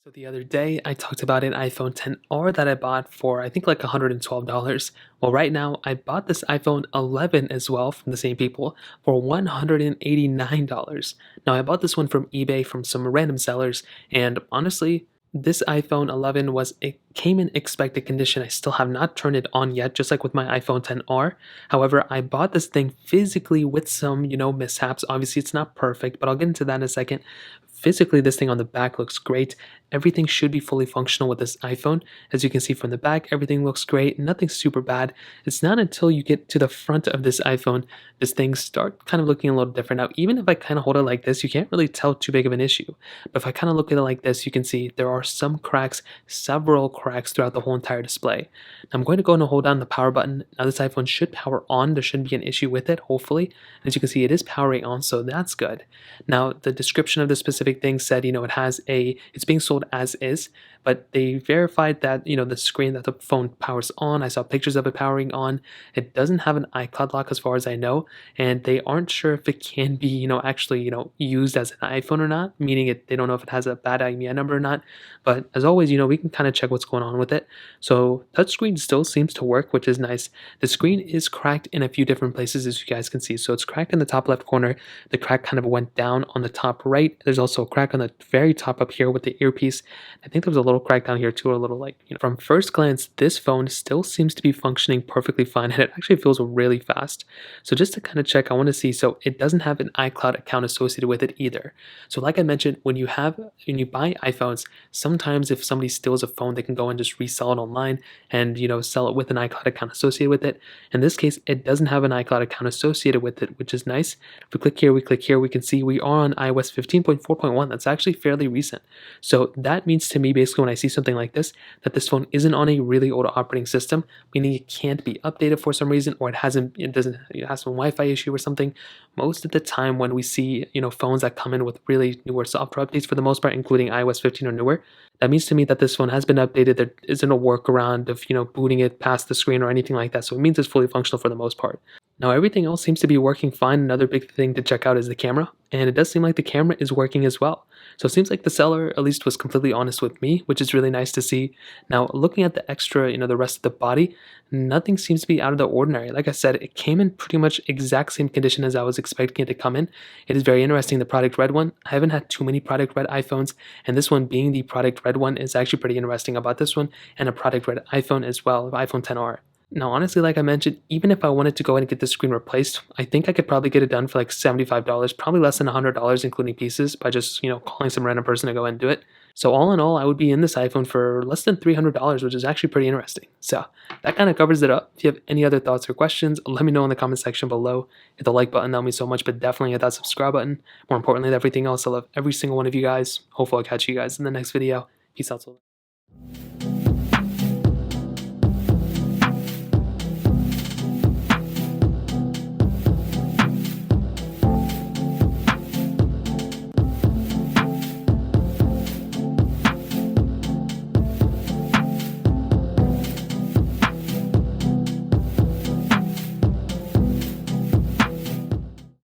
So the other day, I talked about an iPhone XR that I bought for I think like $112. Well, right now I bought this iPhone 11 as well from the same people for $189. Now I bought this one from eBay from some random sellers, and honestly, this iPhone 11 it came in expected condition. I still have not turned it on yet, just like with my iPhone XR. However, I bought this thing physically with some, mishaps. Obviously, it's not perfect, but I'll get into that in a second. Physically, this thing on the back looks great. Everything should be fully functional with this iPhone. As you can see from the back, everything looks great. Nothing super bad. It's not until you get to the front of this iPhone, this thing start kind of looking a little different. Now, even if I kind of hold it like this, you can't really tell too big of an issue. But if I kind of look at it like this, you can see there are some cracks, several cracks throughout the whole entire display. Now, I'm going to go and hold down the power button. Now, this iPhone should power on. There shouldn't be an issue with it, hopefully. As you can see, it is powering on, so that's good. Now, the description of the specific thing said, it's being sold as is, but they verified that, the screen that the phone powers on. I saw pictures of it powering on. It doesn't have an iCloud lock as far as I know, and they aren't sure if it can be, actually, used as an iPhone or not, meaning they don't know if it has a bad IMEI number or not. But as always, we can kind of check what's going on with it. So touchscreen still seems to work, which is nice. The screen is cracked in a few different places, as you guys can see. So it's cracked in the top left corner. The crack kind of went down on the top right. There's also a crack on the very top up here with the earpiece. I think there was a little crack down here too, a little from first glance, this phone still seems to be functioning perfectly fine, and it actually feels really fast. So just to kind of check, I want to see, so it doesn't have an iCloud account associated with it either. So like I mentioned, when you buy iPhones, sometimes if somebody steals a phone, they can go and just resell it online and, sell it with an iCloud account associated with it. In this case, it doesn't have an iCloud account associated with it, which is nice. If we click here, we can see we are on iOS 15.4.1. That's actually fairly recent. So that means to me, basically, when I see something like this, that this phone isn't on a really old operating system, meaning it can't be updated for some reason, or it has some Wi-Fi issue or something. Most of the time when we see, phones that come in with really newer software updates for the most part, including iOS 15 or newer, that means to me that this phone has been updated. There isn't a workaround of, booting it past the screen or anything like that. So it means it's fully functional for the most part. Now, everything else seems to be working fine. Another big thing to check out is the camera, and it does seem like the camera is working as well. So it seems like the seller at least was completely honest with me, which is really nice to see. Now, looking at the extra, the rest of the body, nothing seems to be out of the ordinary. Like I said, it came in pretty much exact same condition as I was expecting it to come in. It is very interesting, the product red one. I haven't had too many product red iPhones, and this one being the product red one is actually pretty interesting about this one, and a product red iPhone as well, iPhone XR. Now, honestly, like I mentioned, even if I wanted to go ahead and get the screen replaced, I think I could probably get it done for like $75, probably less than $100, including pieces, by just, calling some random person to go ahead and do it. So all in all, I would be in this iPhone for less than $300, which is actually pretty interesting. So that kind of covers it up. If you have any other thoughts or questions, let me know in the comment section below. Hit the like button, that would mean so much, but definitely hit that subscribe button. More importantly than everything else, I love every single one of you guys. Hopefully I'll catch you guys in the next video. Peace out.